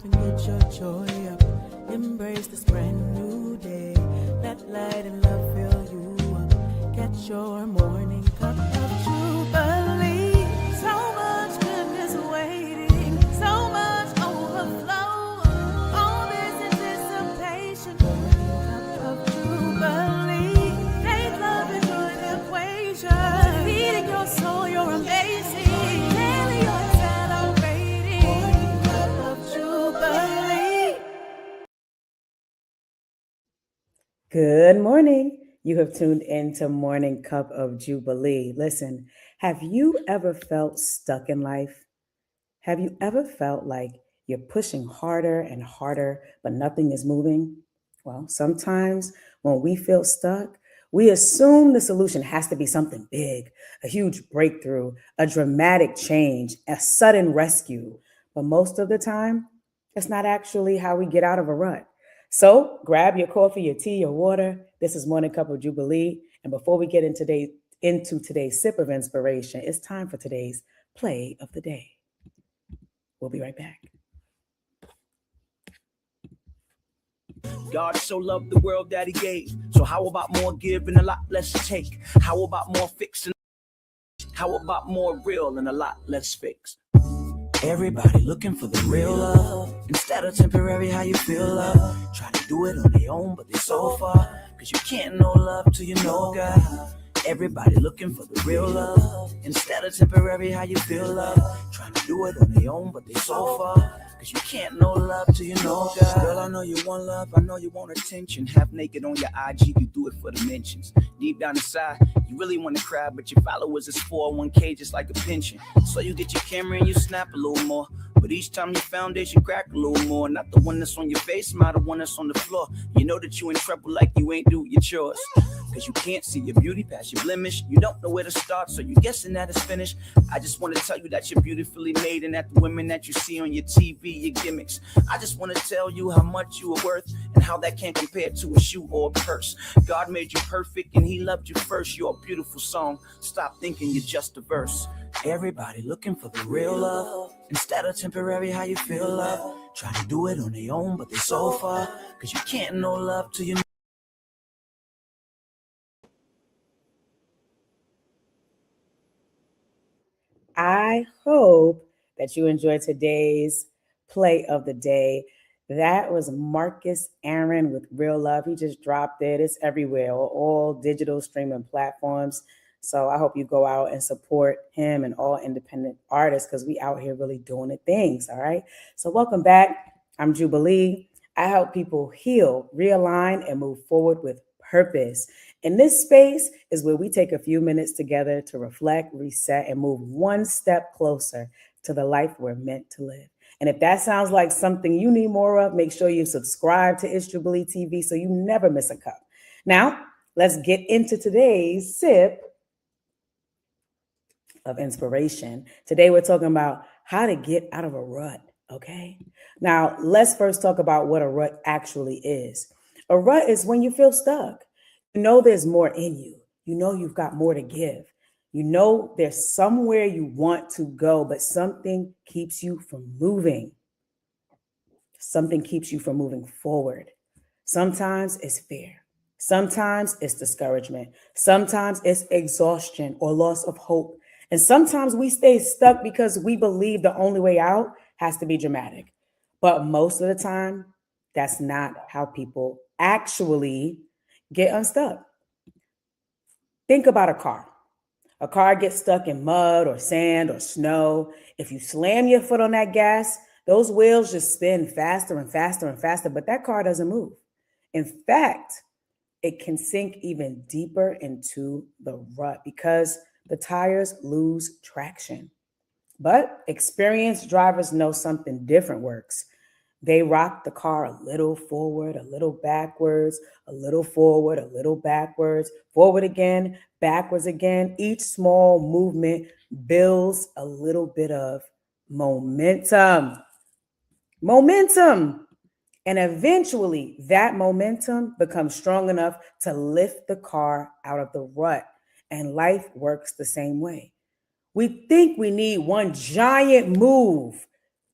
and get your joy up. Embrace this brand new day. Let light and love fill you up. Get your morning cup of Jubilee. So much goodness waiting, so much overflow. All this anticipation. Morning cup of Jubilee. Faith, love, and joy, the equation. Feeding your soul, you're amazing. Daily you're celebrating. Morning cup of Jubilee. Good morning. You have tuned into Morning Cup of Jubilee. Listen, have you ever felt stuck in life? Have you ever felt like you're pushing harder and harder, but nothing is moving? Well, sometimes when we feel stuck, we assume the solution has to be something big, a huge breakthrough, a dramatic change, a sudden rescue. But most of the time, it's not actually how we get out of a rut. So grab your coffee, your tea, your water. This is Morning Cup of Jubilee. And before we get into today's sip of inspiration, it's time for today's play of the day. We'll be right back. God so loved the world that he gave. So how about more give and a lot less take? How about more fixing? How about more real and a lot less fix? Everybody looking for the real love instead of temporary how you feel love. Try to do it on their own, but they're so far. Cause you can't know love till you know God. Everybody looking for the real love instead of temporary how you feel love. Trying to do it on their own, but they so far. Cause you can't know love till you know God. Girl, I know you want love, I know you want attention. Half naked on your IG, you do it for the mentions. Deep down inside, you really want to cry, but your followers is 401k just like a pension. So you get your camera and you snap a little more. But each time your foundation crack a little more. Not the one that's on your face, not the one that's on the floor. You know that you in trouble like you ain't do your chores. Cause you can't see your beauty past your blemish. You don't know where to start, so you guessing that it's finished. I just want to tell you that you're beautifully made, and that the women that you see on your TV, your gimmicks. I just want to tell you how much you are worth, and how that can't compare to a shoe or a purse. God made you perfect, and he loved you first. You're a beautiful song. Stop thinking you're just a verse. Everybody looking for the real love instead of temporary how you feel love. Trying to do it on their own, but they're so far. Cause you can't know love till you know. I hope that you enjoyed today's play of the day. That was Marcus Aaron with Real Love. He just dropped it. It's everywhere, all digital streaming platforms. So I hope you go out and support him and all independent artists, because we out here really doing the things. All right. So welcome back. I'm Jubilee. I help people heal, realign, and move forward with purpose. And this space is where we take a few minutes together to reflect, reset, and move one step closer to the life we're meant to live. And if that sounds like something you need more of, make sure you subscribe to It's Jubilee TV so you never miss a cup. Now, let's get into today's sip of inspiration. Today, we're talking about how to get out of a rut, okay? Now, let's first talk about what a rut actually is. A rut is when you feel stuck. You know there's more in you. You know you've got more to give. You know there's somewhere you want to go, but something keeps you from moving. Something keeps you from moving forward. Sometimes it's fear. Sometimes it's discouragement. Sometimes it's exhaustion or loss of hope. And sometimes we stay stuck because we believe the only way out has to be dramatic. But most of the time, that's not how people actually get unstuck. Think about a car. A car gets stuck in mud or sand or snow. If you slam your foot on that gas, those wheels just spin faster and faster and faster, but that car doesn't move. In fact, it can sink even deeper into the rut because the tires lose traction. But experienced drivers know something different works. They rock the car a little forward, a little backwards, a little forward, a little backwards, forward again, backwards again. Each small movement builds a little bit of momentum. Momentum. And eventually that momentum becomes strong enough to lift the car out of the rut. And life works the same way. We think we need one giant move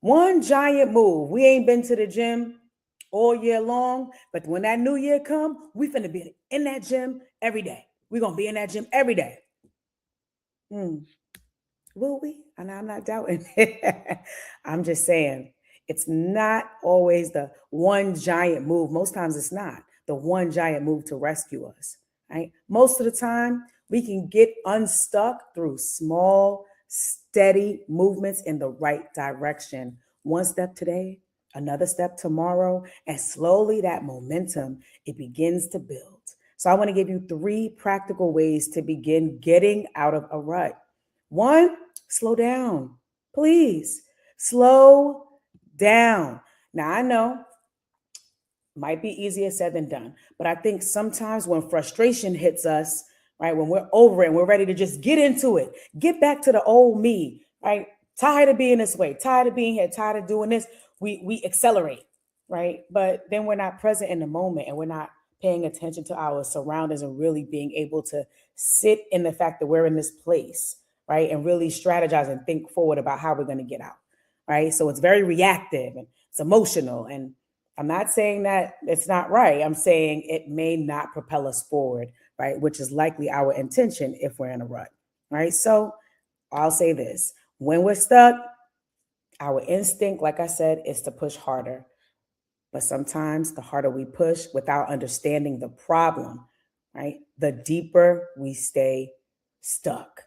One giant move. We ain't been to the gym all year long, but when that new year come, we finna be in that gym every day. We're gonna be in that gym every day. Will we? And I'm not doubting. I'm just saying it's not always the one giant move. Most times it's not the one giant move to rescue us, right? Most of the time we can get unstuck through small, steady movements in the right direction. One step today, another step tomorrow, and slowly that momentum, it begins to build. So I want to give you 3 practical ways to begin getting out of a rut. One, slow down. Please slow down. Now, I know might be easier said than done, but I think sometimes when frustration hits us, right, when we're over it and we're ready to just get into it, get back to the old me, right? Tired of being this way, tired of being here, tired of doing this, we accelerate, right? But then we're not present in the moment and we're not paying attention to our surroundings and really being able to sit in the fact that we're in this place, right? And really strategize and think forward about how we're going to get out, right? So it's very reactive and it's emotional. And I'm not saying that it's not right. I'm saying it may not propel us forward, right? Which is likely our intention if we're in a rut, right? So I'll say this: when we're stuck, our instinct, like I said, is to push harder. But sometimes the harder we push without understanding the problem, right, the deeper we stay stuck.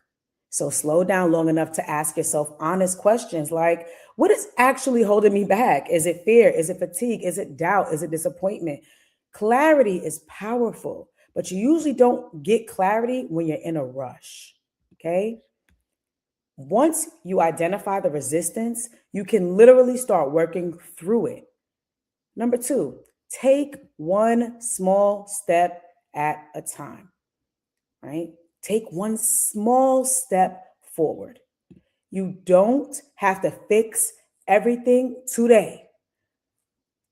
So slow down long enough to ask yourself honest questions like, what is actually holding me back? Is it fear? Is it fatigue? Is it doubt? Is it disappointment? Clarity is powerful, but you usually don't get clarity when you're in a rush. Okay. Once you identify the resistance, you can literally start working through it. Number 2, take one small step at a time, right? Take one small step forward. You don't have to fix everything today.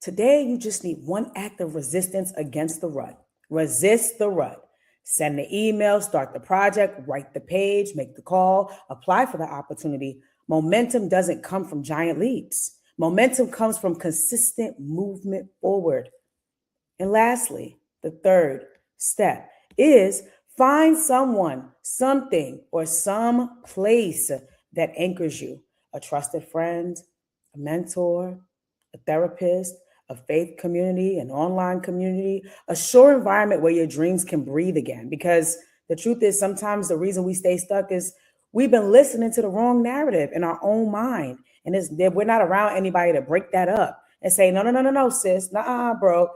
Today, you just need one act of resistance against the rut. Resist the rut. Send the email, start the project, write the page, make the call, apply for the opportunity. Momentum doesn't come from giant leaps. Momentum comes from consistent movement forward. And lastly, the 3rd step is find someone, something, or some place that anchors you. A trusted friend, a mentor, a therapist, a faith community, an online community, a sure environment where your dreams can breathe again. Because the truth is, sometimes the reason we stay stuck is we've been listening to the wrong narrative in our own mind. And we're not around anybody to break that up and say, no, sis, nah, bro.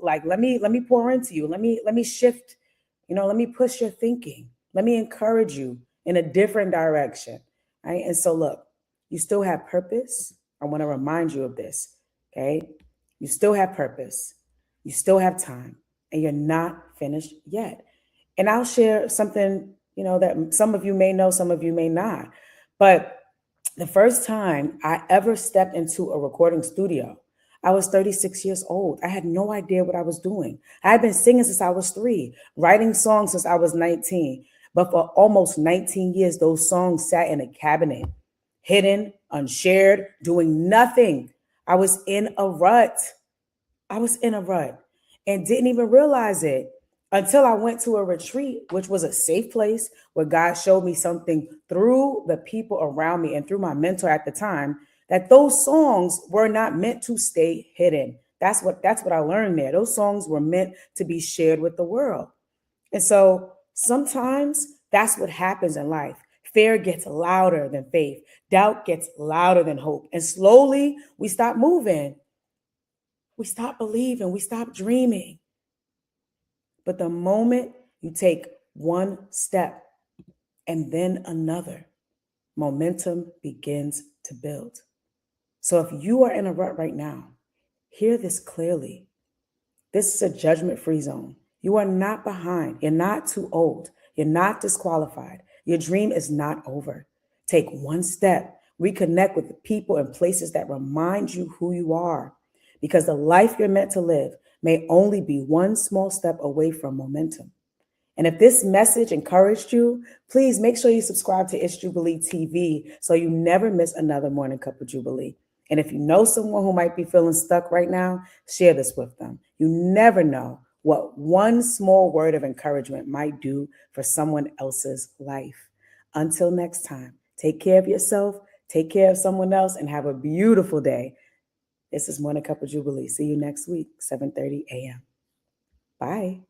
Like, let me pour into you. Let me shift, let me push your thinking. Let me encourage you in a different direction. Right. And so look, you still have purpose. I want to remind you of this. Okay. You still have purpose. You still have time, and you're not finished yet. And I'll share something, that some of you may know, some of you may not. But the first time I ever stepped into a recording studio, I was 36 years old. I had no idea what I was doing. I had been singing since I was 3, writing songs since I was 19. But for almost 19 years, those songs sat in a cabinet, hidden, unshared, doing nothing. I was in a rut. And didn't even realize it until I went to a retreat, which was a safe place where God showed me something through the people around me and through my mentor at the time, that those songs were not meant to stay hidden. That's what I learned there. Those songs were meant to be shared with the world. And so sometimes that's what happens in life. Fear gets louder than faith. Doubt gets louder than hope. And slowly we stop moving. We stop believing. We stop dreaming. But the moment you take one step and then another, momentum begins to build. So if you are in a rut right now, hear this clearly. This is a judgment-free zone. You are not behind. You're not too old. You're not disqualified. Your dream is not over. Take one step. Reconnect with the people and places that remind you who you are. Because the life you're meant to live may only be one small step away from momentum. And if this message encouraged you, please make sure you subscribe to It's Jubilee TV so you never miss another Morning Cup of Jubilee. And if you know someone who might be feeling stuck right now, share this with them. You never know what one small word of encouragement might do for someone else's life. Until next time, take care of yourself, take care of someone else, and have a beautiful day. This is Morning Cup of Jubilee. See you next week, 7:30 a.m. Bye.